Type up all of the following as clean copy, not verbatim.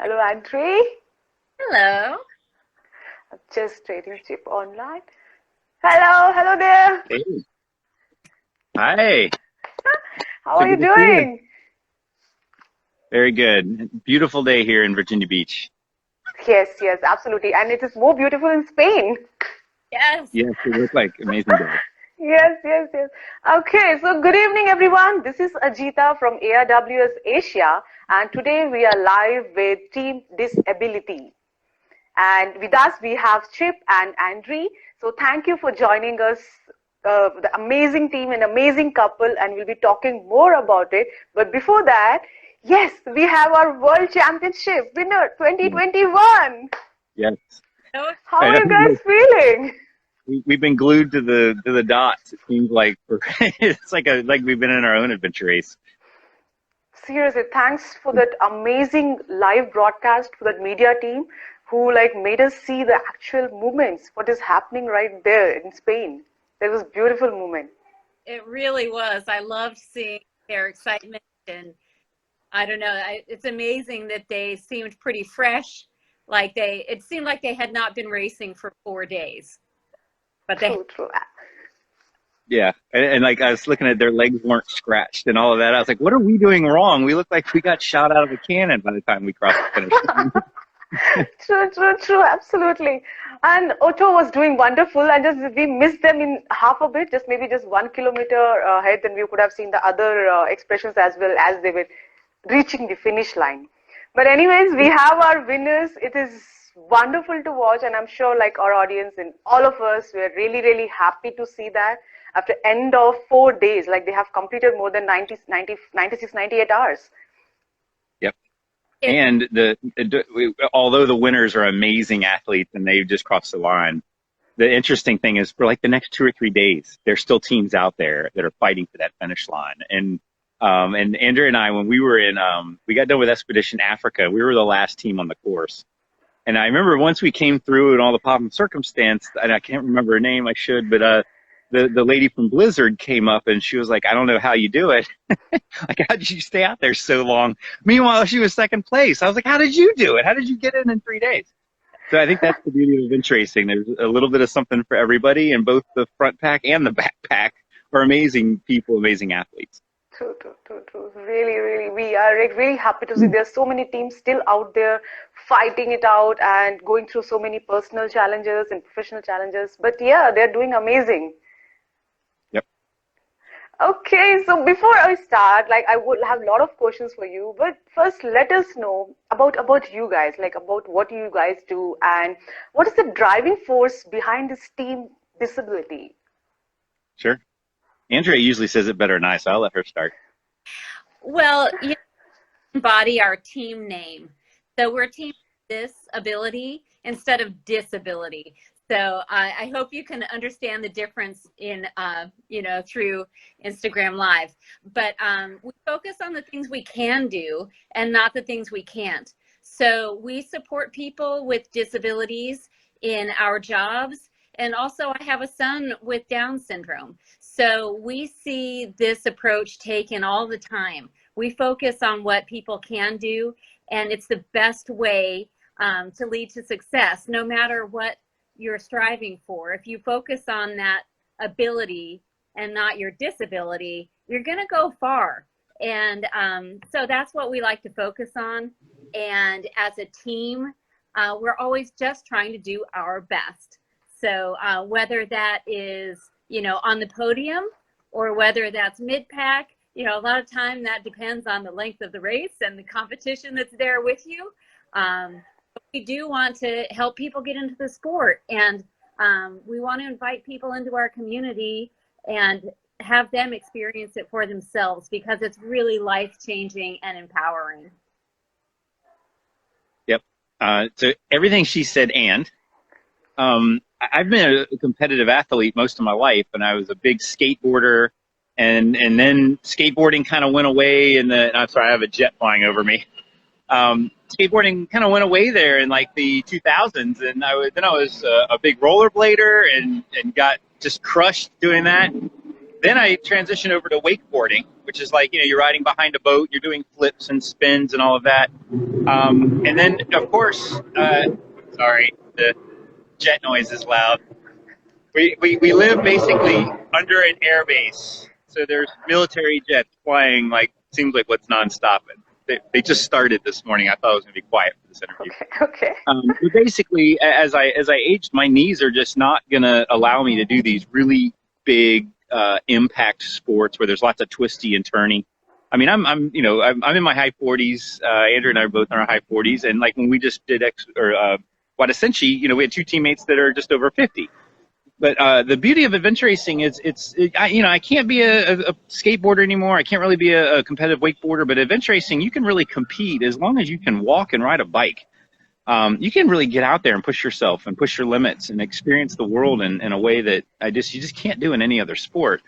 Hello, Andrea. Hello. I'm just trading Chip online. Hello there. Hey. Hi. How So are you good to see you. doing? Very good. Beautiful day here in Virginia Beach. Yes, absolutely. And it is more beautiful in Spain. Yes. Yes, it looked like amazing day. Yes. Okay, so good evening, everyone. This is Ajita from ARWS Asia, and today we are live with Team Disability. And with us, we have Chip and Andre. So thank you for joining us, the amazing team and amazing couple, and we'll be talking more about it. But before that, yes, we have our World Championship winner 2021. Yes. So How I are know you guys feeling? we've been glued to the dots. It seems like it's like we've been in our own adventure race. Seriously, thanks for that amazing live broadcast for that media team who like made us see the actual movements, what is happening right there in Spain. That was beautiful moment. it really was. I loved seeing their excitement, and I don't know. It's amazing that they seemed pretty fresh. It seemed like they had not been racing for 4 days, but they. True. Yeah, and like I was looking at their legs weren't scratched and all of that. I was like, what are we doing wrong? We look like we got shot out of a cannon by the time we crossed the finish line. True, absolutely. And Otto was doing wonderful, and just we missed them in half a bit, just maybe just 1 kilometer ahead, and we could have seen the other expressions as well as they were reaching the finish line. But anyways, we have our winners. It is wonderful to watch, and I'm sure like our audience and all of us, we're really happy to see that after end of 4 days, like they have completed more than 96, 98 hours. Yep. It, And although the winners are amazing athletes and they've just crossed the line, the interesting thing is for like the next 2 or 3 days, there's still teams out there that are fighting for that finish line. And Andrea and I, when we were we got done with Expedition Africa, we were the last team on the course. And I remember once we came through and all the pomp and circumstance, and I can't remember her name, I should, but the lady from Blizzard came up and she was like, I don't know how you do it. Like, how did you stay out there so long? Meanwhile, she was second place. I was like, how did you do it? How did you get in 3 days? So I think that's the beauty of adventure racing. There's a little bit of something for everybody, and both the front pack and the back pack are amazing people, amazing athletes. True. Really, we are like really happy to see there's so many teams still out there fighting it out and going through so many personal challenges and professional challenges. But yeah, they're doing amazing. Yep. Okay, so before I start, like I would have a lot of questions for you, but first let us know about you guys, like about what you guys do and what is the driving force behind this team disability? Sure. Andrea usually says it better than I, so I'll let her start. well, you embody our team name, so we're Team Disability instead of Disability. So I hope you can understand the difference in, through Instagram Live. But we focus on the things we can do and not the things we can't. So we support people with disabilities in our jobs. And also I have a son with Down syndrome. So we see this approach taken all the time. We focus on what people can do, and it's the best way to lead to success, no matter what you're striving for. If you focus on that ability and not your disability, you're going to go far. And so that's what we like to focus on. And as a team, we're always just trying to do our best. So whether that is, on the podium or whether that's mid-pack, a lot of time that depends on the length of the race and the competition that's there with you. We do want to help people get into the sport, and we want to invite people into our community and have them experience it for themselves, because it's really life-changing and empowering. Yep. So everything she said, I've been a competitive athlete most of my life, and I was a big skateboarder, and then skateboarding kind of went away, I'm sorry, I have a jet flying over me. Skateboarding kind of went away there in like the 2000s, and then I was a big rollerblader and got just crushed doing that. Then I transitioned over to wakeboarding, which is like, you're riding behind a boat, you're doing flips and spins and all of that. And then, of course, sorry, the jet noise is loud. We live basically under an air base. So there's military jets flying, like, seems like what's nonstop. They just started this morning. I thought it was going to be quiet for this interview. Okay. But basically, as I aged, my knees are just not going to allow me to do these really big impact sports where there's lots of twisty and turny. I mean, I'm in my high 40s. Andrew and I are both in our high 40s, and like when we just did essentially, we had two teammates that are just over 50. But the beauty of adventure racing is I can't be a skateboarder anymore. I can't really be a competitive wakeboarder. But adventure racing, you can really compete as long as you can walk and ride a bike. You can really get out there and push yourself and push your limits and experience the world in a way that you just can't do in any other sport.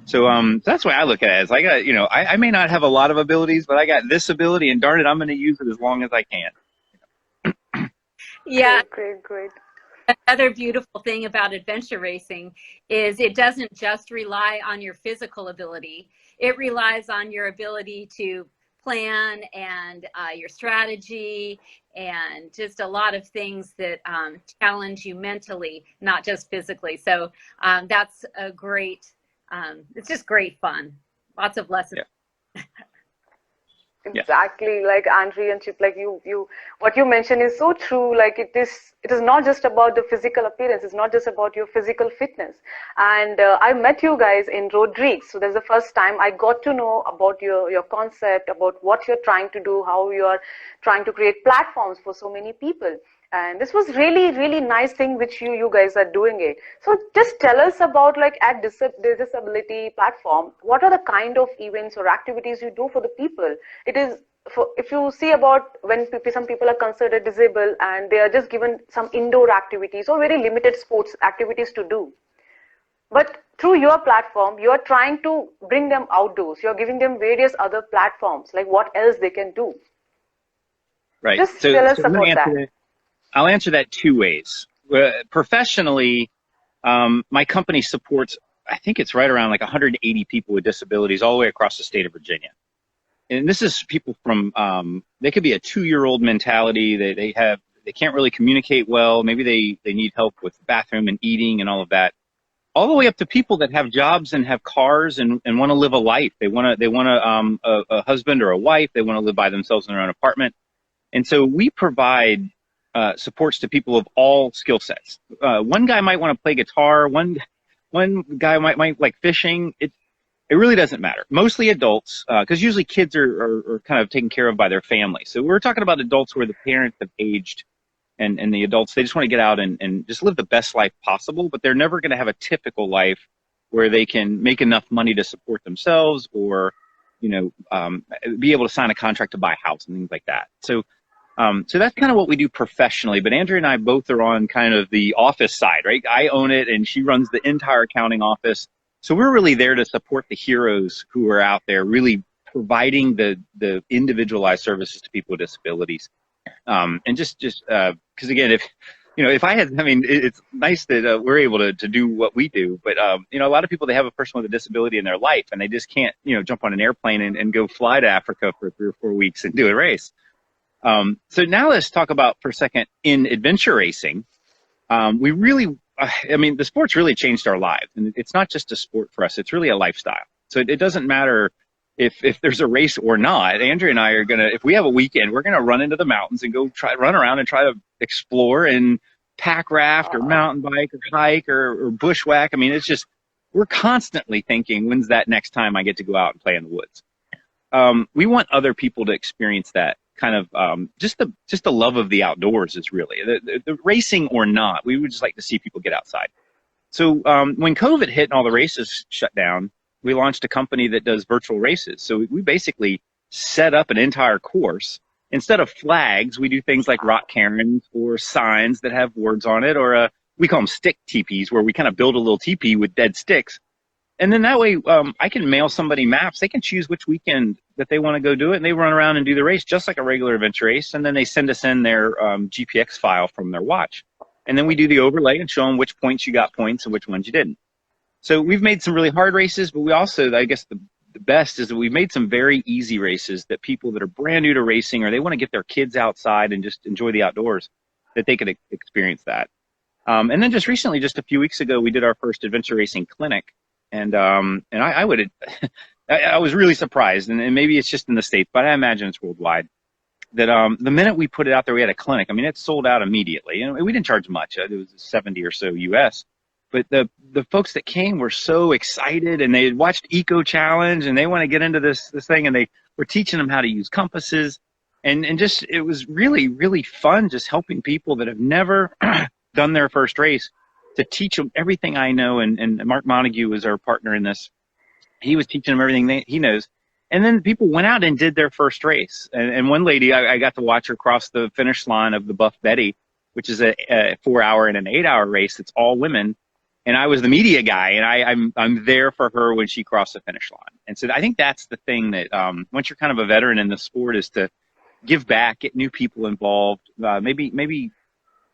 So that's why I look at it as I may not have a lot of abilities, but I got this ability, and darn it, I'm going to use it as long as I can. Yeah. Great. Another beautiful thing about adventure racing is it doesn't just rely on your physical ability. It relies on your ability to plan and your strategy and just a lot of things that challenge you mentally, not just physically. So that's a great, it's just great fun. Lots of lessons. Yeah. Exactly, like Andrea and Chip, like what you mentioned is so true. Like it is not just about the physical appearance. It's not just about your physical fitness. And I met you guys in Rodriguez, so that's the first time I got to know about your concept, about what you're trying to do, how you are trying to create platforms for so many people. And this was really nice thing which you guys are doing it. So just tell us about, like, at thisABILITY platform, what are the kind of events or activities you do for the people? It is if you see about when some people are considered disabled and they are just given some indoor activities or very limited sports activities to do. But through your platform, you are trying to bring them outdoors. You're giving them various other platforms, like what else they can do. Right. Just tell us about that. I'll answer that two ways. Professionally, my company supports, I think it's right around like 180 people with disabilities all the way across the state of Virginia. And this is people from, they could be a 2-year-old mentality. They can't really communicate well. Maybe they need help with the bathroom and eating and all of that. All the way up to people that have jobs and have cars and want to live a life. They want a husband or a wife. They want to live by themselves in their own apartment. And so we provide supports to people of all skill sets. One guy might want to play guitar. One guy might like fishing. It really doesn't matter. Mostly adults, because usually kids are kind of taken care of by their family. So we're talking about adults where the parents have aged, and the adults, they just want to get out and just live the best life possible, but they're never going to have a typical life where they can make enough money to support themselves or, be able to sign a contract to buy a house and things like that. So that's kind of what we do professionally, but Andrea and I both are on kind of the office side, right? I own it and she runs the entire accounting office. So we're really there to support the heroes who are out there really providing the individualized services to people with disabilities. And just because again, if I had, it's nice that we're able to do what we do, but a lot of people, they have a person with a disability in their life and they just can't, jump on an airplane and go fly to Africa for 3 or 4 weeks and do a race. So now let's talk about for a second in adventure racing. We really, the sport's really changed our lives, and it's not just a sport for us. It's really a lifestyle. So it doesn't matter if there's a race or not. Andrea and I are going to, if we have a weekend, we're going to run into the mountains and go run around and try to explore and pack raft or mountain bike or hike or bushwhack. It's just, we're constantly thinking, when's that next time I get to go out and play in the woods? We want other people to experience that kind of just the love of the outdoors is really the racing or not. We would just like to see people get outside. So when COVID hit and all the races shut down, we launched a company that does virtual races. So we basically set up an entire course. Instead of flags, we do things like rock cairns or signs that have words on it, or we call them stick teepees, where we kind of build a little teepee with dead sticks. And then that way I can mail somebody maps. They can choose which weekend that they want to go do it, and they run around and do the race just like a regular adventure race. And then they send us in their GPX file from their watch. And then we do the overlay and show them which points you got points and which ones you didn't. So we've made some really hard races, but we also, I guess the best is that we've made some very easy races that people that are brand new to racing or they want to get their kids outside and just enjoy the outdoors, that they could experience that. And then just recently, just a few weeks ago, we did our first adventure racing clinic. And I would, I was really surprised, and maybe it's just in the States, but I imagine it's worldwide, that the minute we put it out there, we had a clinic. I mean, it sold out immediately. And we didn't charge much. It was 70 or so US. But the folks that came were so excited, and they had watched Eco Challenge, and they want to get into this thing, and they were teaching them how to use compasses. And just, it was really, really fun just helping people that have never done their first race to teach them everything I know. And Mark Montague was our partner in this. He was teaching them everything he knows. And then people went out and did their first race. And one lady, I got to watch her cross the finish line of the Buff Betty, which is a 4-hour and an 8-hour race. It's all women. And I was the media guy, and I'm there for her when she crossed the finish line. And so I think that's the thing that once you're kind of a veteran in the sport is to give back, get new people involved, maybe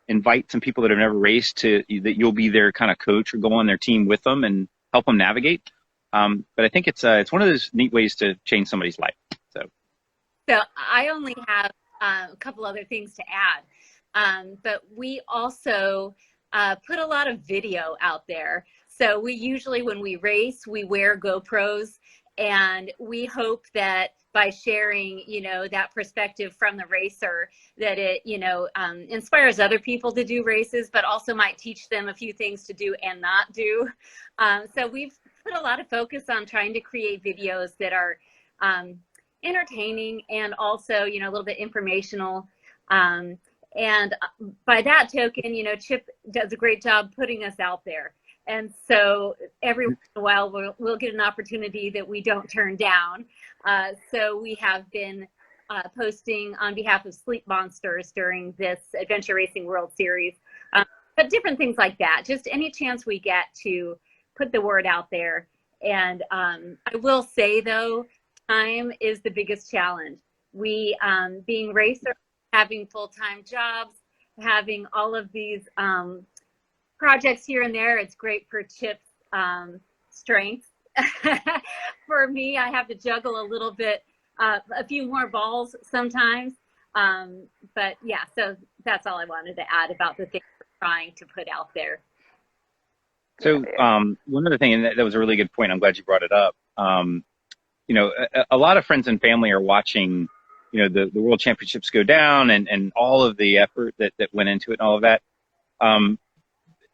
invite some people that have never raced that you'll be their kind of coach or go on their team with them and help them navigate. But I think it's one of those neat ways to change somebody's life. So I only have a couple other things to add, but we also put a lot of video out there. So we usually, when we race, we wear GoPros, and we hope that by sharing, that perspective from the racer, that it, inspires other people to do races, but also might teach them a few things to do and not do. So we've put a lot of focus on trying to create videos that are entertaining and also, a little bit informational. And by that token, Chip does a great job putting us out there. And so every once in a while, we'll get an opportunity that we don't turn down. So we have been posting on behalf of Sleep Monsters during this Adventure Racing World Series, but different things like that. Just any chance we get to put the word out there. And I will say, though, time is the biggest challenge. We, being racers, having full-time jobs, having all of these projects here and there, it's great for Chip's strength. For me, I have to juggle a little bit, a few more balls sometimes. But yeah, so that's all I wanted to add about the things we're trying to put out there. So one other thing, and that was a really good point. I'm glad you brought it up. A lot of friends and family are watching, the World Championships go down and all of the effort that went into it and all of that.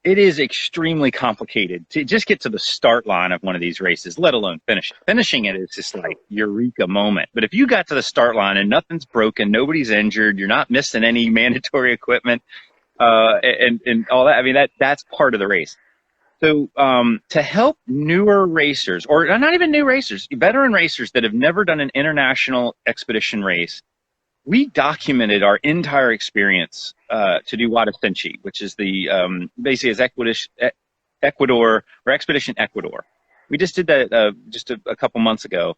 It is extremely complicated to just get to the start line of one of these races, let alone finish it. Finishing it is just like eureka moment. But if you got to the start line and nothing's broken, nobody's injured, you're not missing any mandatory equipment, and all that, I mean, that's part of the race. So to help newer racers, or not even new racers, veteran racers that have never done an international expedition race, we documented our entire experience to do Wadasenchi, which is the basically is Ecuador or Expedition Ecuador. We just did that just a couple months ago.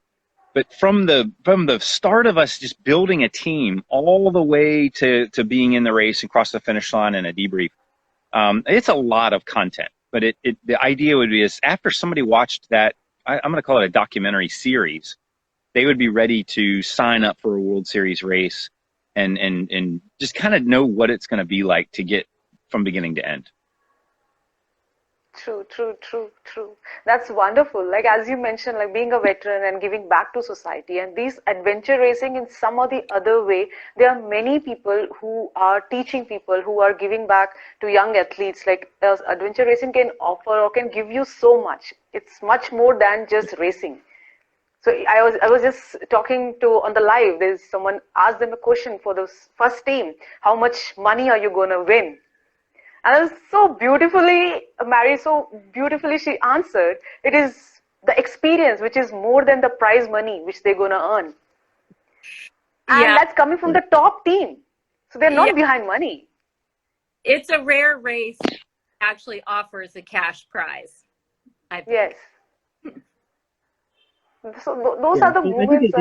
But from the start of us just building a team all the way to being in the race and cross the finish line and a debrief, it's a lot of content. But the idea would be is after somebody watched that, I'm going to call it a documentary series, they would be ready to sign up for a World Series race and just kind of know what it's going to be like to get from beginning to end. True. That's wonderful. Like, as you mentioned, like being a veteran and giving back to society, and these adventure racing in some or the other way, there are many people who are teaching people, who are giving back to young athletes. Like, adventure racing can offer or can give you so much. It's much more than just racing. So I was just talking on the live, there's someone asked them a question for the first team, how much money are you going to win? And it was so beautifully, Mary, so beautifully she answered, it is the experience which is more than the prize money which they're going to earn. And that's coming from the top team. So they're not behind money. It's a rare race that actually offers a cash prize. Yes. So those are the moments.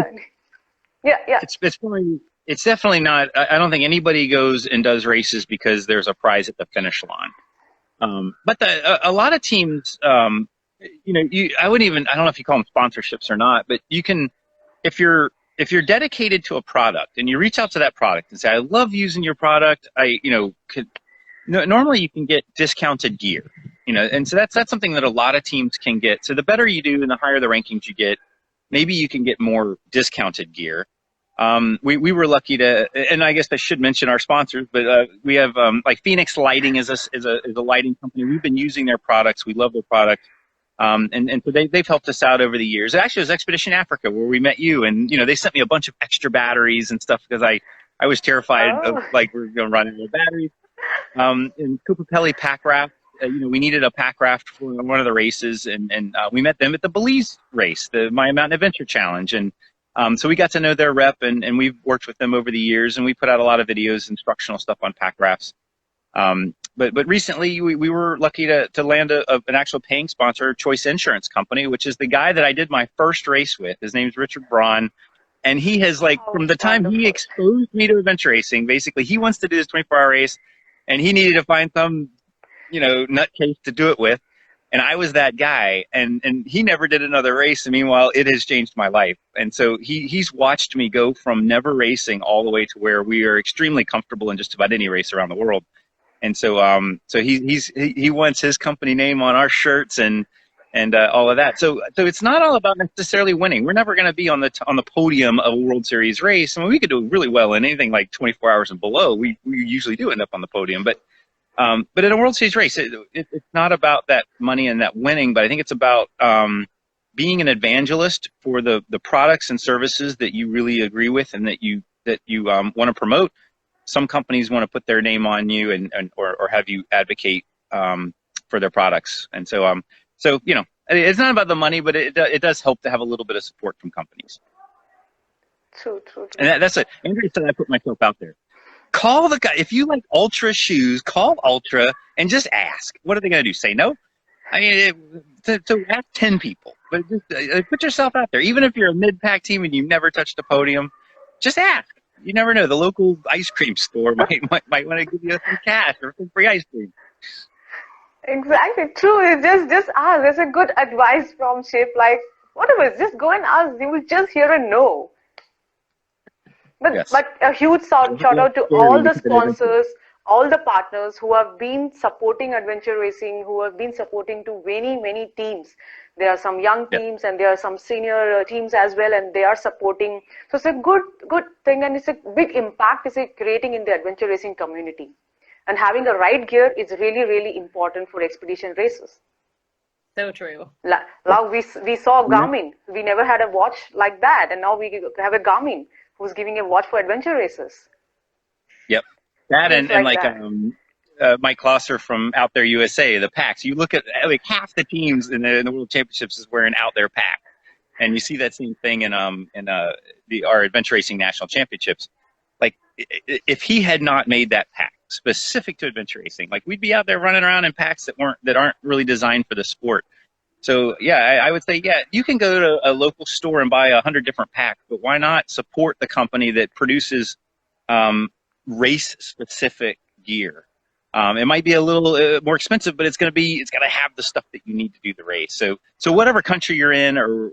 It's definitely not. I don't think anybody goes and does races because there's a prize at the finish line. But a lot of teams, I wouldn't even, I don't know if you call them sponsorships or not, but you can, if you're dedicated to a product and you reach out to that product and say, I love using your product, normally you can get discounted gear, and so that's something that a lot of teams can get. So the better you do and the higher the rankings you get, maybe you can get more discounted gear. We were lucky to, and I guess I should mention our sponsors, but we have like Phoenix Lighting is a lighting company. We've been using their products. We love their products. And so they've helped us out over the years. Actually, it was Expedition Africa where we met you, and they sent me a bunch of extra batteries and stuff because I was terrified of like we're going to run out of batteries. And Kupapelli Pack Raft, we needed a pack raft for one of the races, and we met them at the Belize race, the Maya Mountain Adventure Challenge, and so we got to know their rep, and we've worked with them over the years, and we put out a lot of videos, instructional stuff on pack rafts. But recently we were lucky to land an actual paying sponsor, Choice Insurance Company, which is the guy that I did my first race with. His name's Richard Braun. And he has from the time he exposed me to adventure racing, basically he wants to do this 24-hour race and he needed to find some, nutcase to do it with. And I was that guy, and he never did another race. And meanwhile, it has changed my life. And so he's watched me go from never racing all the way to where we are extremely comfortable in just about any race around the world. And so he wants his company name on our shirts and all of that. So it's not all about necessarily winning. We're never going to be on the podium of a World Series race. I mean, we could do really well in anything like 24 hours and below. We usually do end up on the podium, but in a World Series race, it's not about that money and that winning, but I think it's about being an evangelist for the products and services that you really agree with and that you want to promote. Some companies want to put their name on you or have you advocate for their products, and so it's not about the money, but it does help to have a little bit of support from companies. True. And that's it. Andrea said I put myself out there. Call the guy. If you like Ultra shoes, call Ultra and just ask. What are they going to do? Say no? I mean, to ask 10 people. But just put yourself out there. Even if you're a mid-pack team and you've never touched a podium, just ask. You never know. The local ice cream store might want to give you some cash or some free ice cream. Exactly. True. It's just ask. There's a good advice from Chip. Like, whatever, just go and ask. You will just hear a no. But, Yes. but a huge shout out to all the sponsors, all the partners who have been supporting adventure racing, who have been supporting to many teams. There are some young teams and there are some senior teams as well, and they are supporting. So it's a good thing, and it's a big impact it's creating in the adventure racing community. And having the right gear is really important for expedition races. So true. Now we saw Garmin. We never had a watch like that, and now we have a Garmin who's giving a watch for adventure races. Yep. That and Mike Klosser from Out There USA, the packs. You look at like half the teams in the World Championships is wearing Out There pack, and you see that same thing in our adventure racing national championships. Like if he had not made that pack specific to adventure racing, like we'd be out there running around in packs that aren't really designed for the sport. So yeah, I would say you can go to a local store and buy 100 different packs, but why not support the company that produces race specific gear? It might be a little more expensive, but it's going to have the stuff that you need to do the race. So whatever country you're in, or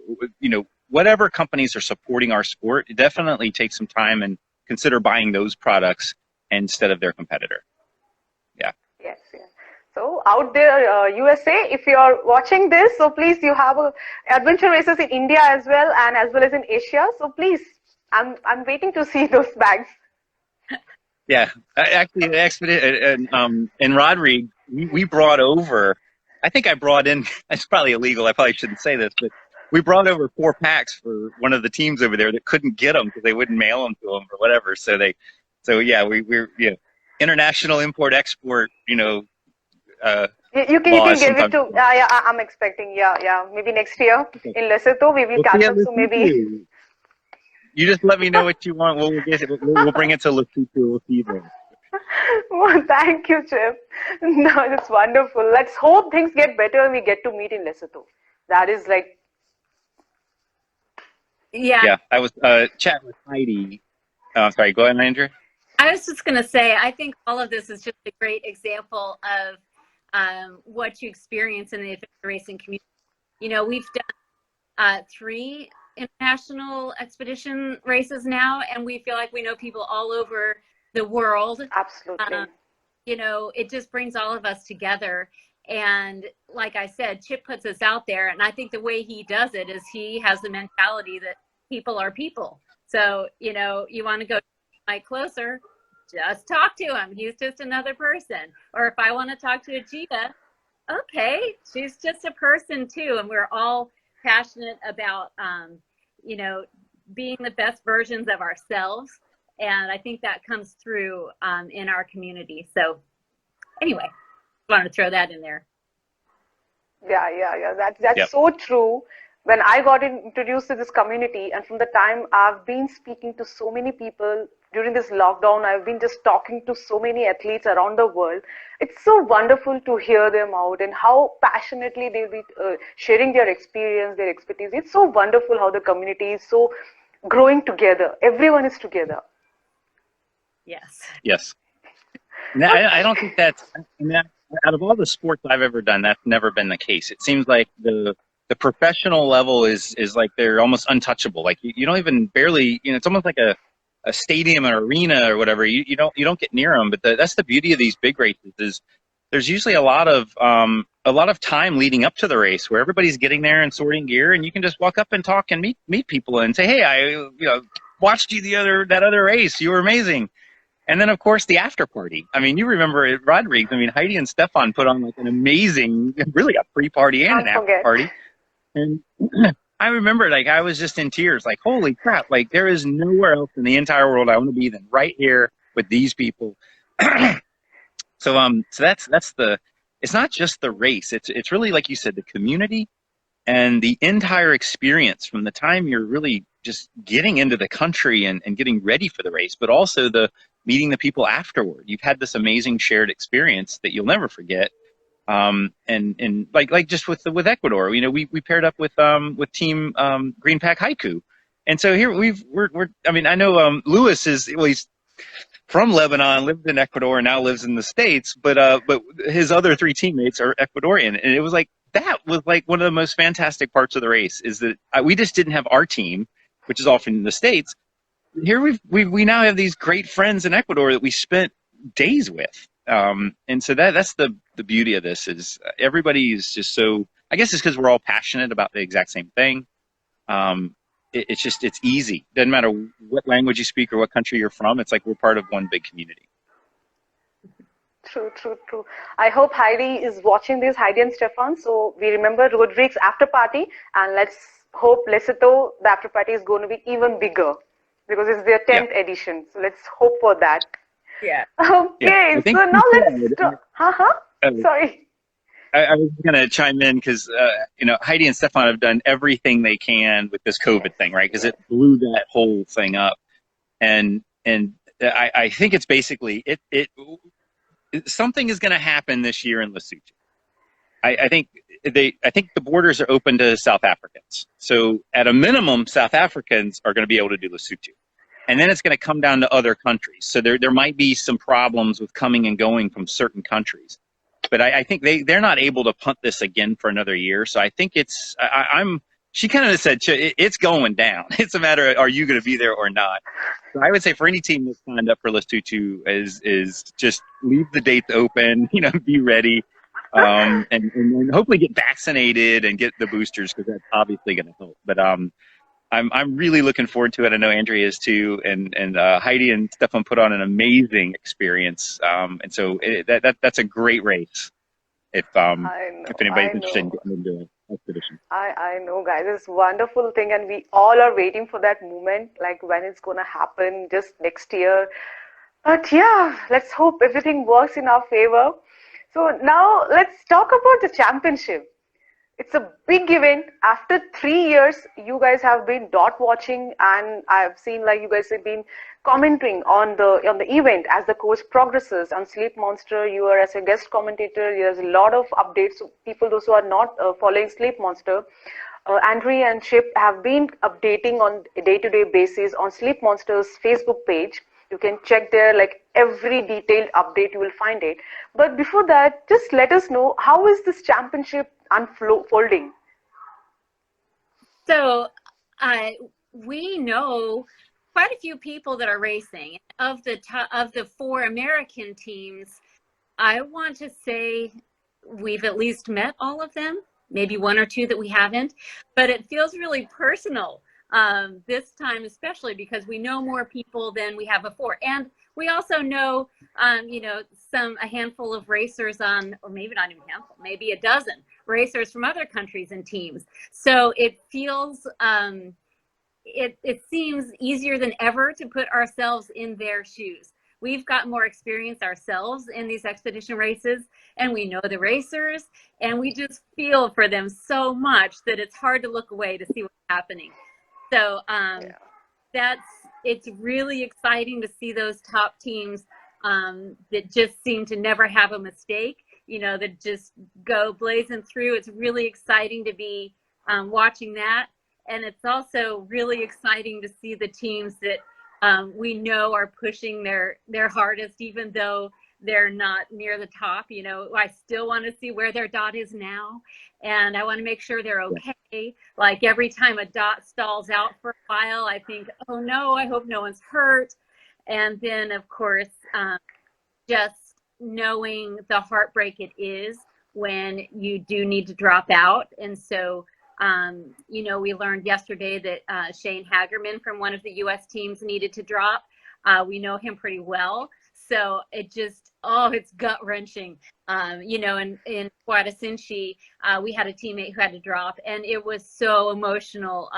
whatever companies are supporting our sport, definitely take some time and consider buying those products instead of their competitor. Yeah. Yes. So Out There USA, if you're watching this, so please, you have adventure races in India as well as in Asia. So please, I'm waiting to see those bags. Yeah, actually, the expedition in Rodrigue, we brought over. I think I brought in. It's probably illegal. I probably shouldn't say this, but we brought over 4 packs for one of the teams over there that couldn't get them because they wouldn't mail them to them or whatever. We're international import export. You can give it to. I'm expecting. Maybe next year in Lesotho we will catch up. So maybe. You just let me know what you want. We'll bring it to Lesotho. We'll see you. Well, thank you, Chip. No, it's wonderful. Let's hope things get better and we get to meet in Lesotho. That is like. Yeah. I was chatting with Heidi. Sorry, go ahead, Andrea. I was just going to say, I think all of this is just a great example of what you experience in the adventure racing community. You know, we've done 3 international expedition races now, and we feel like we know people all over the world. Absolutely. You know, it just brings all of us together. And like I said, Chip puts us out there, and I think the way he does it is he has the mentality that people are people. So, you know, you want to go Mike closer, just talk to him. He's just another person. Or if I want to talk to Ajita, okay, she's just a person too. And we're all passionate about, you know, being the best versions of ourselves. And I think that comes through in our community. So anyway, I wanted to throw that in there. Yeah. That's so true. When I got introduced to this community, and from the time I've been speaking to so many people during this lockdown, I've been just talking to so many athletes around the world. It's so wonderful to hear them out and how passionately they'll be sharing their experience, their expertise. It's so wonderful how the community is so growing together. Everyone is together. Yes. No, I don't think that's, I mean, out of all the sports I've ever done, that's never been the case. It seems like the professional level is like they're almost untouchable. Like you don't even barely, you know, it's almost like a stadium or arena or whatever. You don't get near them. But that's the beauty of these big races is there's usually a lot of time leading up to the race where everybody's getting there and sorting gear, and you can just walk up and talk and meet people and say, hey, I watched you that other race. You were amazing. And then, of course, the after party. I mean, you remember at Rodrigues, I mean, Heidi and Stefan put on like an amazing, really a pre-party and an after party. And I remember, like, I was just in tears, like, holy crap, like, there is nowhere else in the entire world I want to be than right here with these people. So that's it's not just the race. It's really, like you said, the community and the entire experience from the time you're really just getting into the country and getting ready for the race, but also the meeting the people afterward. You've had this amazing shared experience that you'll never forget. And like just with Ecuador, you know, we paired up with team Green Pack Haiku. And so here we're I mean, I know Lewis he's from Lebanon, lived in Ecuador, and now lives in the States, but his other 3 teammates are Ecuadorian. And it was like, that was like one of the most fantastic parts of the race is that we just didn't have our team, which is often in the States. Here we now have these great friends in Ecuador that we spent days with. And so that's the beauty of this is everybody is just so, I guess it's because we're all passionate about the exact same thing. It's easy. Doesn't matter what language you speak or what country you're from. It's like we're part of one big community. True. I hope Heidi is watching this, Heidi and Stefan. So we remember Rodrigues after party, and let's hope Lesotho, the after party is going to be even bigger because it's their 10th edition. So let's hope for that. Yeah. Okay. So now let's. Sorry. I was going to chime in because, Heidi and Stefan have done everything they can with this COVID thing, right? Because it blew that whole thing up. And I think it's basically, something is going to happen this year in Lesotho. I think the borders are open to South Africans. So at a minimum, South Africans are going to be able to do Lesotho. And then it's going to come down to other countries. So there might be some problems with coming and going from certain countries. But I think they're not able to punt this again for another year. So I think she kind of said, it's going down. It's a matter of, are you going to be there or not? So I would say for any team that's signed up for Lesotho is just leave the dates open, be ready, and hopefully get vaccinated and get the boosters because that's obviously going to help. But I'm really looking forward to it. I know Andrea is too, and Heidi and Stefan put on an amazing experience. And so that's a great race. If anybody's interested in getting into it. I know, guys, it's a wonderful thing, and we all are waiting for that moment, like when it's gonna happen, just next year. But yeah, let's hope everything works in our favor. So now let's talk about the championship. It's a big event. After 3 years, you guys have been dot watching, and I've seen like you guys have been commenting on the event as the course progresses. On Sleep Monster, you are as a guest commentator. There's a lot of updates. So people, those who are not following Sleep Monster, Andrea and Chip have been updating on a day-to-day basis on Sleep Monster's Facebook page. You can check there, like every detailed update, you will find it. But before that, just let us know, how is this championship unfolding? So we know quite a few people that are racing. Of the 4 American teams, I want to say we've at least met all of them, maybe 1 or 2 that we haven't, but it feels really personal this time, especially because we know more people than we have before. And we also know, you know, a handful of racers or maybe not even a handful, maybe a dozen racers from other countries and teams. So it feels, it seems easier than ever to put ourselves in their shoes. We've got more experience ourselves in these expedition races, and we know the racers, and we just feel for them so much that it's hard to look away to see what's happening. So it's really exciting to see those top teams that just seem to never have a mistake, you know, that just go blazing through. It's really exciting to be watching that. And it's also really exciting to see the teams that we know are pushing their hardest, even though they're not near the top. You know, I still want to see where their dot is now, and I want to make sure they're okay. Like every time a dot stalls out for a while, I think, oh no, I hope no one's hurt. And then of course, just knowing the heartbreak it is when you do need to drop out. And so you know, we learned yesterday that Shane Hagerman from one of the U.S. teams needed to drop. We know him pretty well. So it just, it's gut wrenching. You know, in Guadasinchi, we had a teammate who had to drop, and it was so emotional.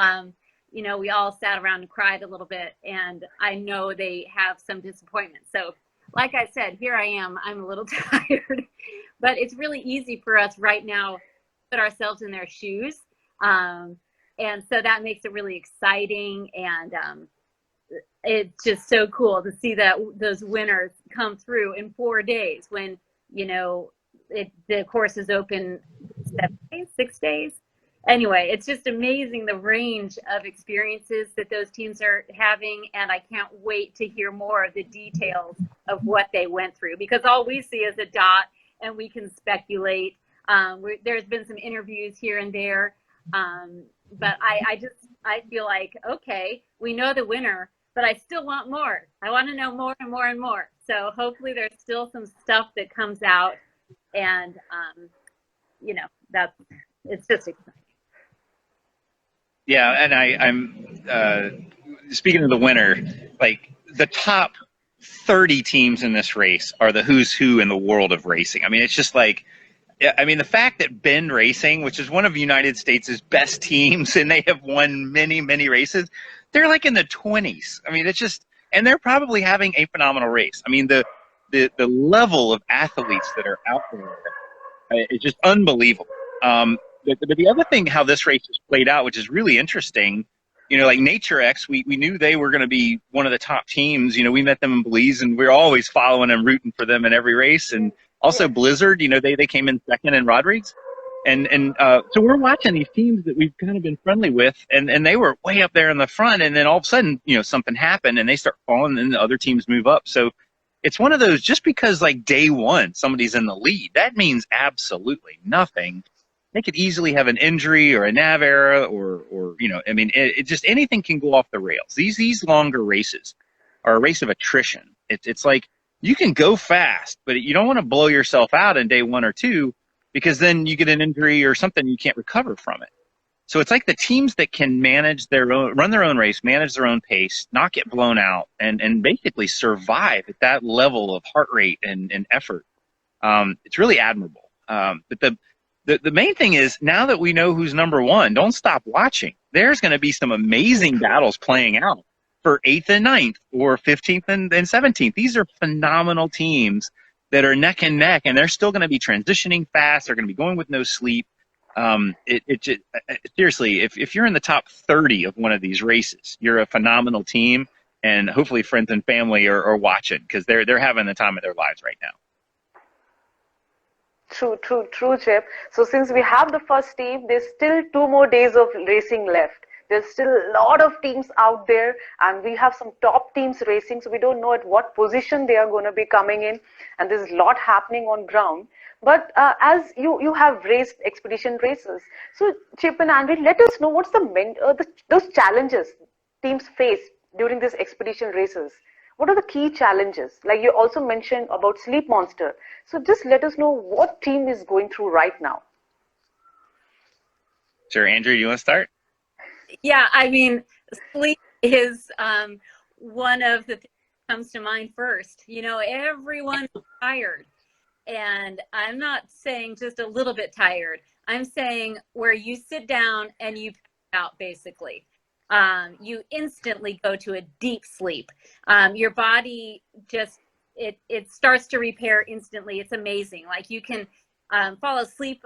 You know, we all sat around and cried a little bit, and I know they have some disappointment. So like I said, here I am, I'm a little tired, but it's really easy for us right now to put ourselves in their shoes. And so that makes it really exciting, and it's just so cool to see that those winners come through in 4 days when, you know, the course is open 7 days, 6 days. Anyway, it's just amazing the range of experiences that those teams are having, and I can't wait to hear more of the details of what they went through, because all we see is a dot and we can speculate. There's been some interviews here and there. But I feel like, okay, we know the winner, but I still want more. I want to know more and more and more. So hopefully there's still some stuff that comes out, and, you know, it's just exciting. Yeah. And I'm speaking of the winner, like the top 30 teams in this race are the who's who in the world of racing. I mean, it's just like, I mean, the fact that Bend Racing, which is one of the United States' best teams, and they have won many, many races, they're like in the 20s. I mean, it's just, and they're probably having a phenomenal race. I mean, the level of athletes that are out there is just unbelievable. But the other thing, how this race has played out, which is really interesting, you know, like NatureX, we knew they were going to be one of the top teams. You know, we met them in Belize, and we're always following and rooting for them in every race. And also Blizzard, you know, they came in second in Rodrigues. And so we're watching these teams that we've kind of been friendly with, and they were way up there in the front, and then all of a sudden, you know, something happened, and they start falling, and the other teams move up. So it's one of those, just because like day one somebody's in the lead, that means absolutely nothing. They could easily have an injury or a nav error, or you know, I mean, it just, anything can go off the rails. These longer races are a race of attrition. It's like, you can go fast, but you don't want to blow yourself out in day 1 or 2, because then you get an injury or something, you can't recover from it. So it's like the teams that can manage run their own race, manage their own pace, not get blown out, and basically survive at that level of heart rate and effort. It's really admirable. But the main thing is, now that we know who's number one, don't stop watching. There's going to be some amazing battles playing out for 8th and 9th, or 15th and 17th. These are phenomenal teams that are neck and neck, and they're still going to be transitioning fast. They're going to be going with no sleep. Seriously, if you're in the top 30 of one of these races, you're a phenomenal team, and hopefully friends and family are watching, because they're having the time of their lives right now. True, Chip. So since we have the first team, there's still 2 more days of racing left. There's still a lot of teams out there, and we have some top teams racing, so we don't know at what position they are going to be coming in, and there's a lot happening on ground. But as you have raced expedition races, so Chip and Andre, let us know what's those challenges teams face during these expedition races. What are the key challenges? Like you also mentioned about sleep monster. So just let us know what team is going through right now. Sure, Andrew, you want to start? Yeah, I mean, sleep is one of the things that comes to mind first. You know, everyone's tired. And I'm not saying just a little bit tired. I'm saying where you sit down and you pass out, basically. You instantly go to a deep sleep. Your body just, it starts to repair instantly. It's amazing. Like you can fall asleep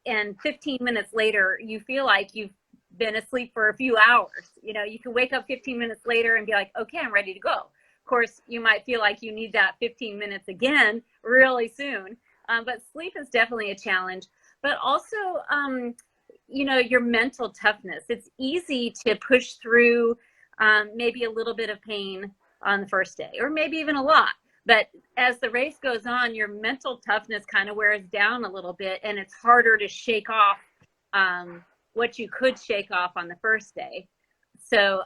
and 15 minutes later, you feel like you've been asleep for a few hours. You know, you can wake up 15 minutes later and be like, okay, I'm ready to go. Of course, you might feel like you need that 15 minutes again really soon. But sleep is definitely a challenge. But also, you know, your mental toughness. It's easy to push through maybe a little bit of pain on the first day, or maybe even a lot. But as the race goes on, your mental toughness kind of wears down a little bit, and it's harder to shake off what you could shake off on the first day. So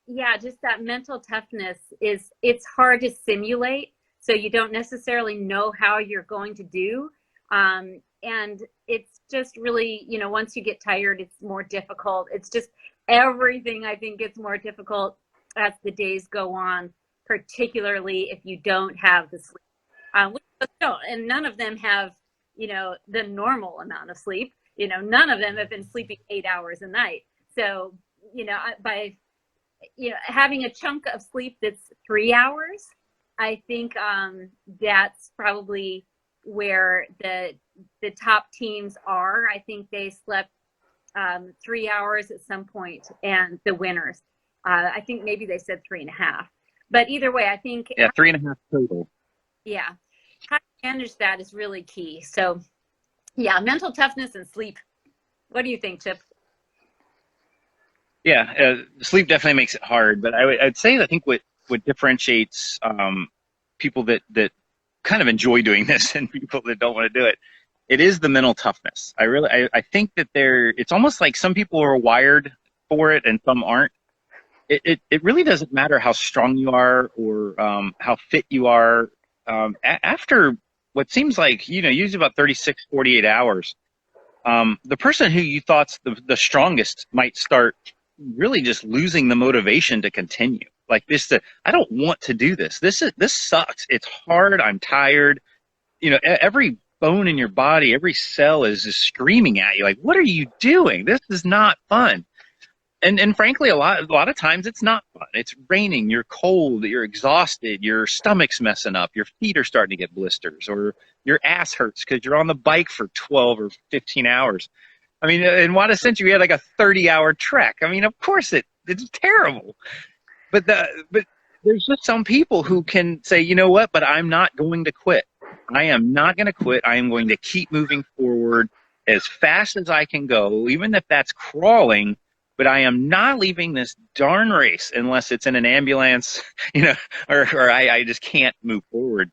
yeah, just that mental toughness it's hard to simulate. So you don't necessarily know how you're going to do. And it's just really, you know, once you get tired, it's more difficult. It's just everything, I think, gets more difficult as the days go on, particularly if you don't have the sleep. And none of them have, you know, the normal amount of sleep. You know, none of them have been sleeping 8 hours a night. So, you know, by, you know, having a chunk of sleep that's 3 hours, I think that's probably where the top teams are. I think they slept 3 hours at some point, and the winners, I think maybe they said 3.5. But either way, I think 3.5 total. Yeah, how to manage that is really key. So yeah, mental toughness and sleep. What do you think, Chip? Yeah, sleep definitely makes it hard, but I'd say I think what differentiates people that kind of enjoy doing this and people that don't want to do it, it is the mental toughness. I think that it's almost like some people are wired for it and some aren't. It really doesn't matter how strong you are or how fit you are. After what seems like, you know, usually about 36, 48 hours, the person who you thought's the strongest might start really just losing the motivation to continue. Like this, I don't want to do this. This sucks. It's hard. I'm tired. You know, every bone in your body, every cell is just screaming at you. Like, what are you doing? This is not fun. And frankly, a lot of times it's not fun. It's raining. You're cold. You're exhausted. Your stomach's messing up. Your feet are starting to get blisters, or your ass hurts because you're on the bike for 12 or 15 hours. I mean, in what a sense, you had like a 30-hour trek. I mean, of course it's terrible. But there's just some people who can say, you know what, but I'm not going to quit. I am not going to quit. I am going to keep moving forward as fast as I can go, even if that's crawling, but I am not leaving this darn race unless it's in an ambulance, you know, or I just can't move forward.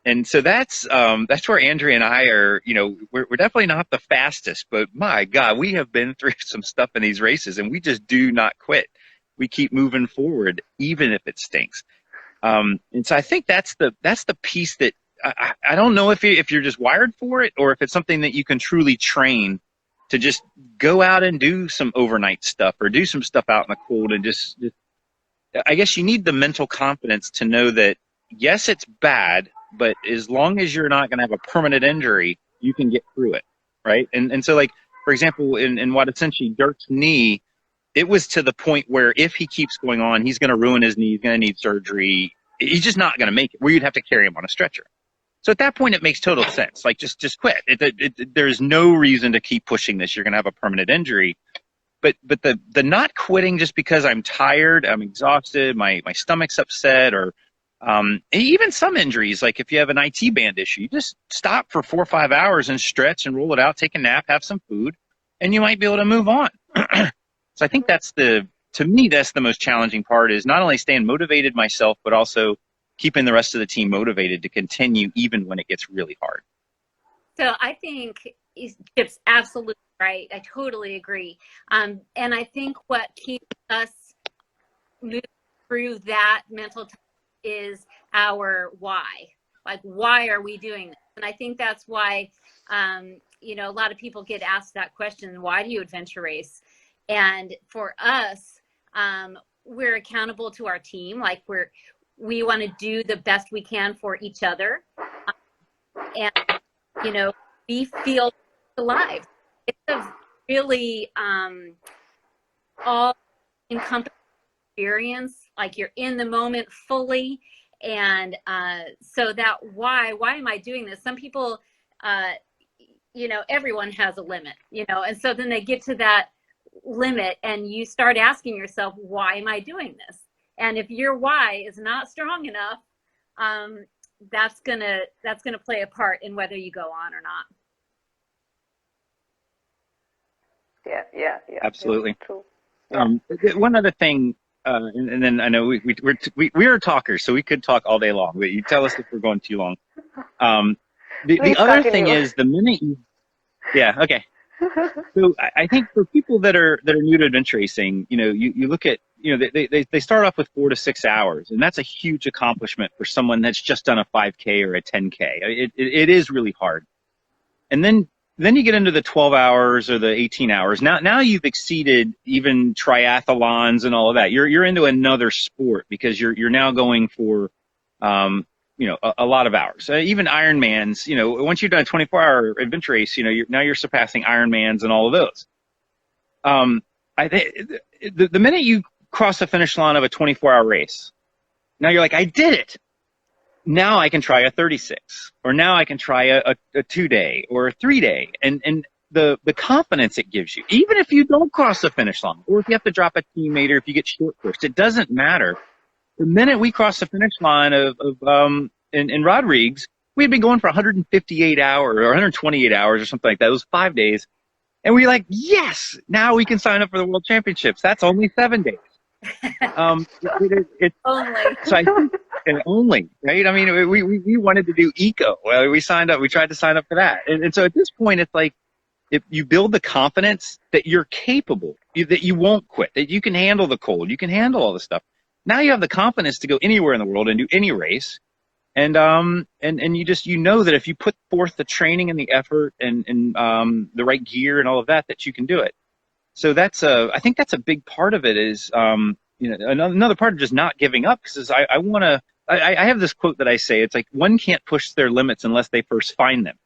And so that's where Andrea and I are, you know, we're definitely not the fastest, but my God, we have been through some stuff in these races and we just do not quit. We keep moving forward, even if it stinks. And so I think that's the piece that I don't know if you're just wired for it or if it's something that you can truly train to just go out and do some overnight stuff or do some stuff out in the cold and just I guess you need the mental confidence to know that, yes, it's bad, but as long as you're not going to have a permanent injury, you can get through it, right? And so, like, for example, in what essentially Dirk's knee, it was to the point where if he keeps going on, he's going to ruin his knee. He's going to need surgery. He's just not going to make it, where you'd have to carry him on a stretcher. So at that point, it makes total sense. Like, just quit. There's no reason to keep pushing this. You're going to have a permanent injury. But the not quitting just because I'm tired, I'm exhausted, my stomach's upset, or even some injuries, like if you have an IT band issue, you just stop for 4 or 5 hours and stretch and roll it out, take a nap, have some food, and you might be able to move on. So I think to me, that's the most challenging part, is not only staying motivated myself, but also keeping the rest of the team motivated to continue even when it gets really hard. So I think Chip's absolutely right. I totally agree. And I think what keeps us moving through that mental time is our why. Like, why are we doing this? And I think that's why, you know, a lot of people get asked that question, why do you adventure race? And for us, we're accountable to our team. Like, we want to do the best we can for each other. And, you know, we feel alive. It's a really all encompassing experience. Like, you're in the moment fully. And so that why am I doing this? Some people, you know, everyone has a limit, you know, and so then they get to that limit and you start asking yourself, why am I doing this? And if your why is not strong enough, that's gonna play a part in whether you go on or not. Yeah. Absolutely. True. Yeah. One other thing, and then I know we're talkers, so we could talk all day long. But you tell us if we're going too long. The Please other continue. thing is the minute you, yeah, okay. So I think for people that are new to adventure racing, you know, you look at, you know, they start off with 4 to 6 hours, and that's a huge accomplishment for someone that's just done a 5K or a 10K. It is really hard, and then you get into the 12 hours or the 18 hours. Now you've exceeded even triathlons and all of that. You're into another sport because you're now going for, you know, a lot of hours. Even Ironmans, you know, once you've done a 24-hour adventure race, you know, now you're surpassing Ironmans and all of those. I think the minute you cross the finish line of a 24-hour race, now you're like, I did it. Now I can try a 36, or now I can try a 2-day or a 3-day, and the confidence it gives you, even if you don't cross the finish line, or if you have to drop a teammate, or if you get short pushed, it doesn't matter. The minute we crossed the finish line in Rodrigues, we had been going for 158 hours or 128 hours or something like that. It was 5 days, and we were like, yes, now we can sign up for the World Championships. That's only 7 days. It's Only. so I think. And only, right? I mean, we wanted to do eco. Well, we signed up. We tried to sign up for that. And so at this point, it's like, if you build the confidence that you're capable, that you won't quit, that you can handle the cold, you can handle all this stuff. Now you have the confidence to go anywhere in the world and do any race. And you just, you know that if you put forth the training and the effort and the right gear and all of that you can do it. So I think that's a big part of it is, you know, another part of just not giving up, because I have this quote that I say, it's like, one can't push their limits unless they first find them.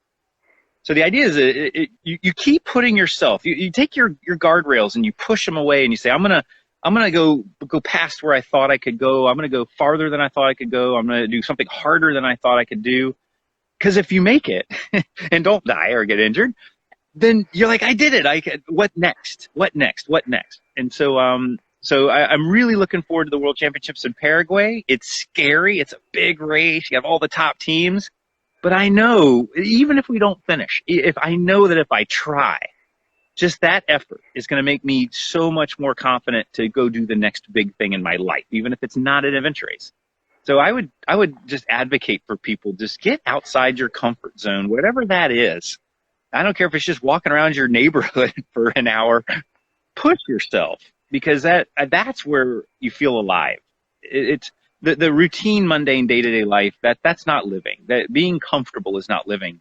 So the idea is you keep putting yourself, you take your guardrails and you push them away and you say, I'm gonna go past where I thought I could go. I'm gonna go farther than I thought I could go. I'm gonna do something harder than I thought I could do. Because if you make it and don't die or get injured, then you're like, I did it. What next? What next? What next? And so I'm really looking forward to the World Championships in Paraguay. It's scary. It's a big race. You have all the top teams. But I know, even if we don't finish, if I know that if I try, just that effort is going to make me so much more confident to go do the next big thing in my life, even if it's not an adventure race. So I would just advocate for people, just get outside your comfort zone, whatever that is. I don't care if it's just walking around your neighborhood for an hour. Push yourself, because that's where you feel alive. It's the routine, mundane, day-to-day life. That's not living. That being comfortable is not living.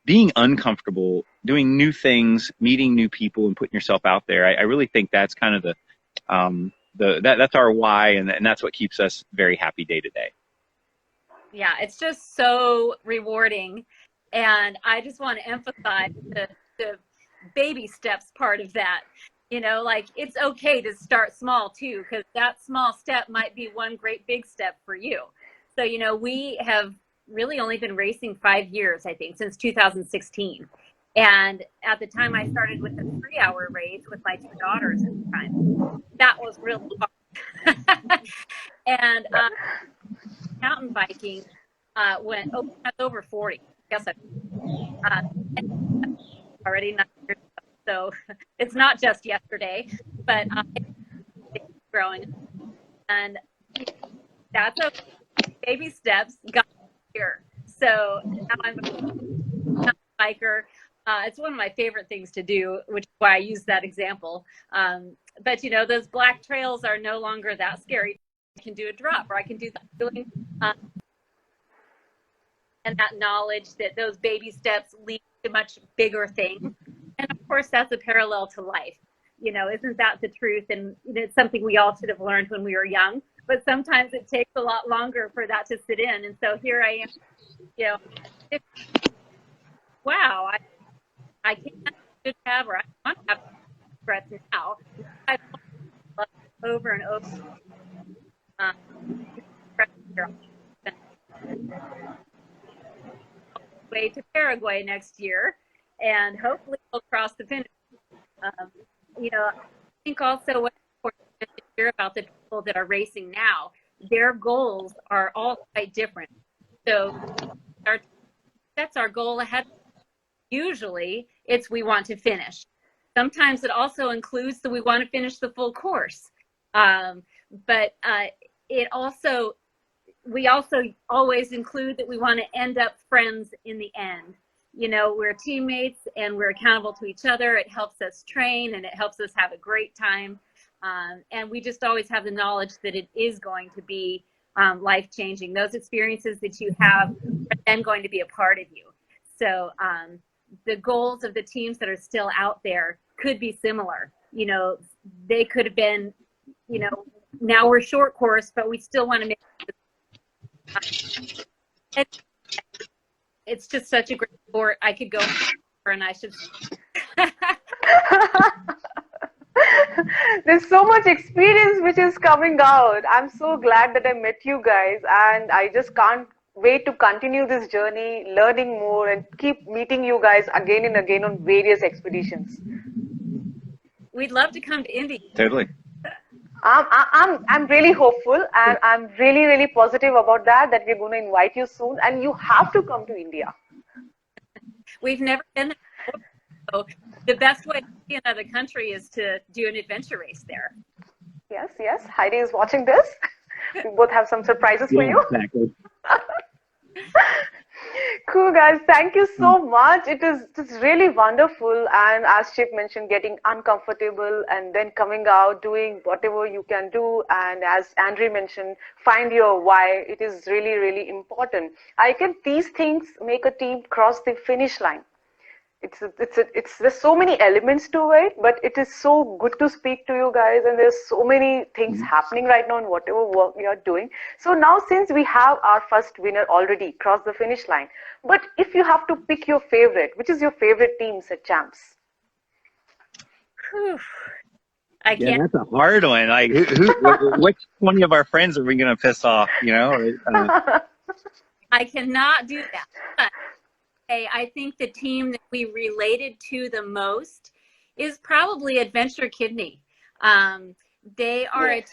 Being uncomfortable, doing new things, meeting new people, and putting yourself out there. I really think that's kind of that's our why, and that's what keeps us very happy day to day. Yeah, it's just so rewarding. And I just want to emphasize the baby steps part of that. You know, like, it's okay to start small too, because that small step might be one great big step for you. So, you know, we have really only been racing 5 years, I think, since 2016. And at the time I started with a 3-hour race with my 2 daughters at the time. That was really hard. And mountain biking went over 40. Guess already 9 years ago. So it's not just yesterday, but it's growing. And that's baby steps got here. So now I'm biker. It's one of my favorite things to do, which is why I use that example. But, you know, those black trails are no longer that scary. I can do a drop, or I can do that feeling, and that knowledge that those baby steps lead to much bigger things. And of course, that's a parallel to life. You know, isn't that the truth? And it's something we all should have learned when we were young. But sometimes it takes a lot longer for that to sit in. And so here I am, you know, wow, I can't have, or I want to have regrets now. I've over and over. Way to Paraguay next year, and hopefully we'll cross the finish. You know, I think also what's important to hear about the people that are racing now, their goals are all quite different. So that's our goal ahead. Usually it's we want to finish. Sometimes it also includes that we want to finish the full course. But it also, we also always include that we want to end up friends in the end. You know, we're teammates and we're accountable to each other. It helps us train and it helps us have a great time. And we just always have the knowledge that it is going to be life-changing. Those experiences that you have are then going to be a part of you. So the goals of the teams that are still out there could be similar. You know, they could have been, you know, now we're short course, but we still want to make it's just such a great sport. I could go and I should. There's so much experience which is coming out. I'm so glad that I met you guys, and I just can't wait to continue this journey, learning more, and keep meeting you guys again and again on various expeditions. We'd love to come to India. Totally. I'm really hopeful, and I'm really positive about that we're going to invite you soon, and you have to come to India. We've never been there, so the best way to see another country is to do an adventure race there. Yes. Heidi is watching this. We both have some surprises for you. Exactly. Cool, guys. Thank you so much. It's really wonderful. And as Chip mentioned, getting uncomfortable and then coming out, doing whatever you can do. And as Andrea mentioned, find your why. It is really important. These things make a team cross the finish line. There's so many elements to it, but it is so good to speak to you guys, and there's so many things happening right now in whatever work we are doing. So now, since we have our first winner already crossed the finish line, but if you have to pick your favorite, which is your favorite team at Champs? I can't. Yeah, that's a hard one. Like, which 20 of our friends are we going to piss off? You know? I cannot do that. But I think the team that we related to the most is probably Adventure Kidney. They are a team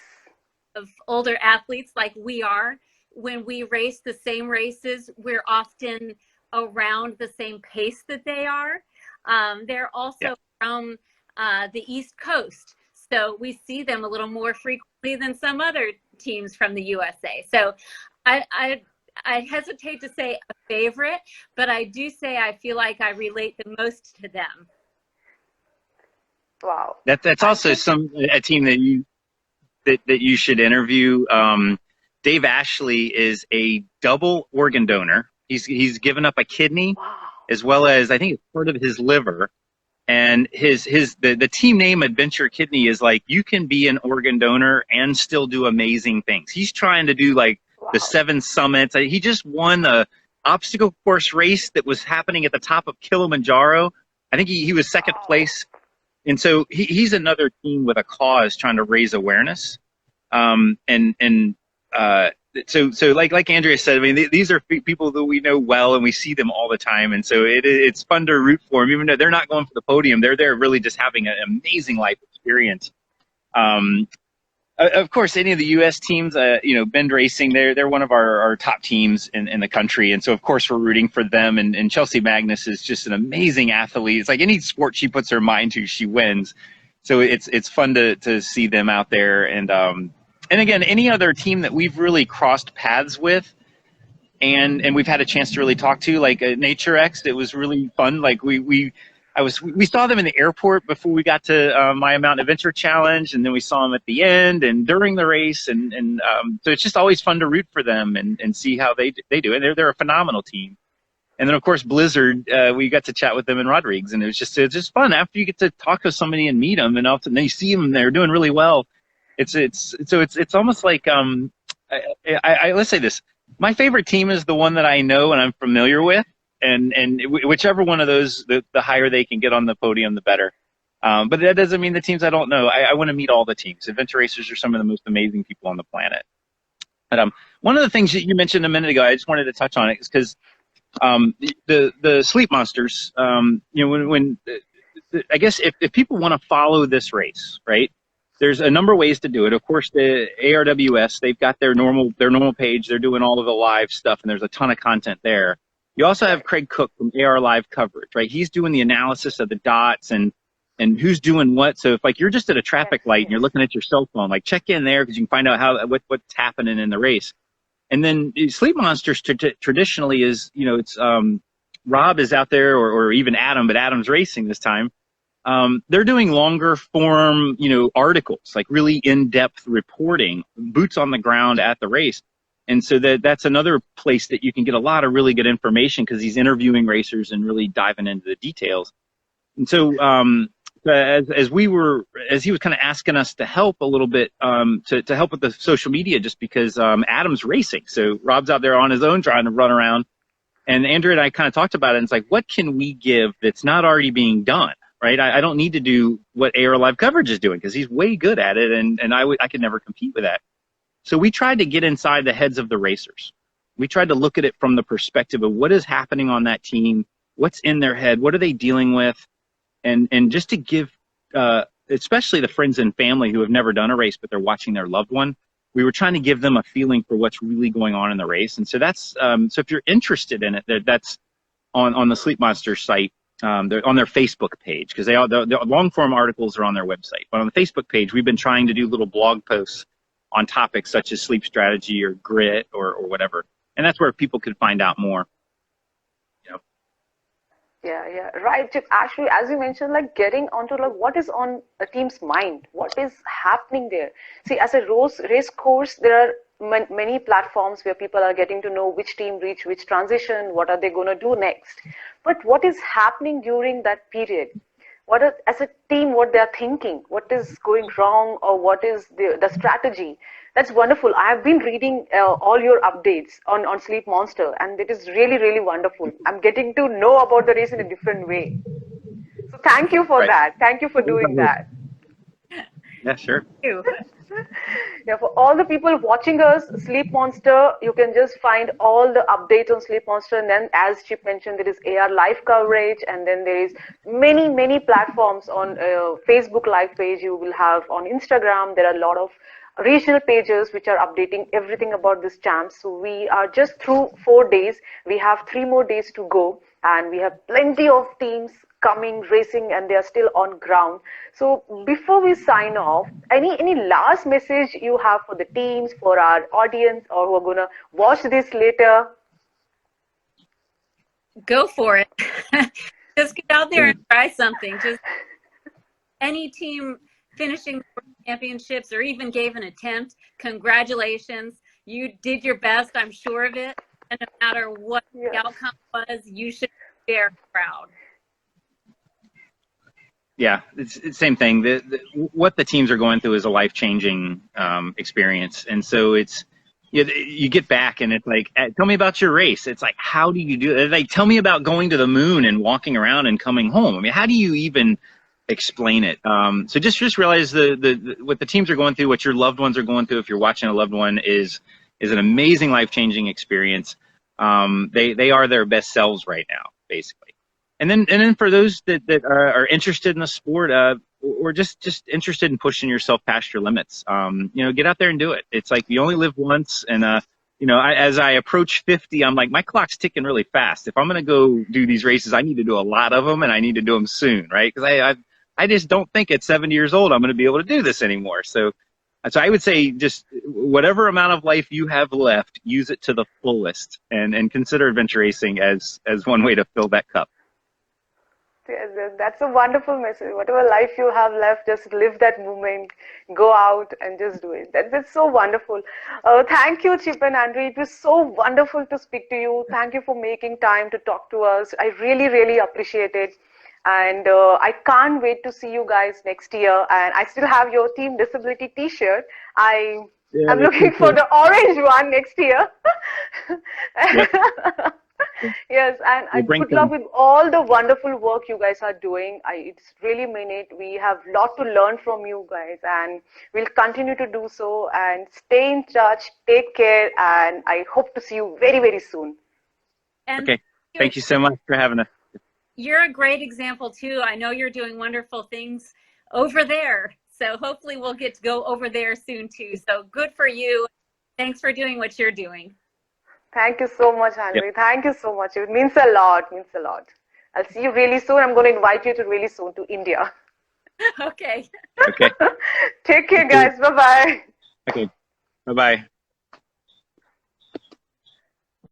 of older athletes like we are. When we race the same races, we're often around the same pace that they are. They're also from the East Coast, so we see them a little more frequently than some other teams from the USA. So I hesitate to say a favorite, but I do say I feel like I relate the most to them. Wow. That's also a team that you should interview. Dave Ashley is a double organ donor. He's given up a kidney as well as I think it's part of his liver. And the team name Adventure Kidney is like, you can be an organ donor and still do amazing things. He's trying to do like the 7 summits. He just won a obstacle course race that was happening at the top of Kilimanjaro. I think he was second place. And so he's another team with a cause trying to raise awareness. So like Andrea said, I mean, these are people that we know well and we see them all the time. And so it's fun to root for them, even though they're not going for the podium. They're there really just having an amazing life experience. Of course, any of the U.S. teams, Bend Racing, they're one of our top teams in the country. And so, of course, we're rooting for them. And Chelsea Magnus is just an amazing athlete. It's like any sport she puts her mind to, she wins. So it's fun to see them out there. And again, any other team that we've really crossed paths with, and we've had a chance to really talk to, like NatureX. It was really fun. Like we saw them in the airport before we got to my Mountain Adventure Challenge, and then we saw them at the end and during the race, and so it's just always fun to root for them and see how they do. And they're a phenomenal team. And then of course Blizzard, we got to chat with them in Rodrigues, and it's just fun after you get to talk to somebody and meet them, and all of a sudden you see them, they're doing really well. It's almost like let's say this. My favorite team is the one that I know and I'm familiar with, and whichever one of those, the higher they can get on the podium, the better. But that doesn't mean the teams I don't know. I want to meet all the teams. Adventure racers are some of the most amazing people on the planet. But one of the things that you mentioned a minute ago, I just wanted to touch on it, is because the sleep monsters. I guess if people want to follow this race, right? There's a number of ways to do it. Of course, the ARWS, they've got their normal page. They're doing all of the live stuff, and there's a ton of content there. You also have Craig Cook from AR Live Coverage, right? He's doing the analysis of the dots and who's doing what. So if like you're just at a traffic light and you're looking at your cell phone, like check in there because you can find out what's happening in the race. And then Sleep Monsters traditionally is, it's Rob is out there or even Adam, but Adam's racing this time. They're doing longer form, articles, like really in-depth reporting, boots on the ground at the race. And so that's another place that you can get a lot of really good information because he's interviewing racers and really diving into the details. And so as he was kind of asking us to help a little bit to help with the social media, just because Adam's racing. So Rob's out there on his own trying to run around. And Andrea and I kind of talked about it. And it's like, what can we give that's not already being done? Right? I don't need to do what AR Live Coverage is doing because he's way good at it, and I could never compete with that. So we tried to get inside the heads of the racers. We tried to look at it from the perspective of what is happening on that team, what's in their head, what are they dealing with, and just to give, especially the friends and family who have never done a race but they're watching their loved one, we were trying to give them a feeling for what's really going on in the race. And so that's so if you're interested in it, that's on the Sleep Monsters site. They're on their Facebook page because the long form articles are on their website. But on the Facebook page, we've been trying to do little blog posts on topics such as sleep strategy or grit or whatever. And that's where people could find out more. Yeah, right. Chip, actually, as you mentioned, like getting onto like what is on a team's mind, what is happening there. See, as a race course, there are many platforms where people are getting to know which team reached which transition, what are they going to do next. But what is happening during that period? As a team, what they are thinking, what is going wrong, or what is the strategy? That's wonderful. I have been reading all your updates on Sleep Monster, and it is really, really wonderful. I'm getting to know about the race in a different way. So thank you for that. Thank you for doing that. Yeah, sure. Thank you. Yeah, for all the people watching us, Sleep Monster, you can just find all the updates on Sleep Monster. And then, as Chip mentioned, there is AR live coverage, and then there is many platforms on Facebook live page. You will have on Instagram. There are a lot of regional pages which are updating everything about this champs. So we are just through 4 days. We have 3 more days to go, and we have plenty of teams coming, racing, and they are still on ground. So before we sign off, any last message you have for the teams, for our audience, or who are going to watch this later? Go for it. Just get out there and try something. Just any team finishing championships or even gave an attempt, congratulations. You did your best, I'm sure of it. And no matter what the outcome was, you should be very proud. Yeah, it's the same thing. What the teams are going through is a life-changing experience. And so it's, you get back and it's like, tell me about your race. It's like, how do you do it? Like, tell me about going to the moon and walking around and coming home. I mean, how do you even explain it? So just realize what the teams are going through, what your loved ones are going through. If you're watching a loved one is an amazing life-changing experience. They are their best selves right now, basically. And then for those that are interested in the sport, or just interested in pushing yourself past your limits, get out there and do it. It's like you only live once, and as I approach 50, I'm like, my clock's ticking really fast. If I'm gonna go do these races, I need to do a lot of them, and I need to do them soon, right? Because I just don't think at 70 years old I'm gonna be able to do this anymore. So So I would say just whatever amount of life you have left, use it to the fullest, and consider adventure racing as one way to fill that cup. Yes, yes, that's a wonderful message. Whatever life you have left, just live that moment, go out and just do it. That's so wonderful. Thank you, Chip and Andrea. It was so wonderful to speak to you. Thank you for making time to talk to us. I really, really appreciate it. And I can't wait to see you guys next year. And I still have your Team Disability t-shirt. I'm looking for the orange one next year. Yep. Yes, and good luck with all the wonderful work you guys are doing. It's really mean it. We have a lot to learn from you guys, and we'll continue to do so. And stay in touch. Take care, and I hope to see you very, very soon. And okay, thank you so much for having us. You're a great example too. I know you're doing wonderful things over there. So hopefully we'll get to go over there soon too. So good for you. Thanks for doing what you're doing. Thank you so much, Andrea. Yep. Thank you so much. It means a lot. Means a lot. I'll see you really soon. I'm going to invite you to really soon to India. Okay. Okay. Take care, guys. Bye-bye. Okay. Bye-bye.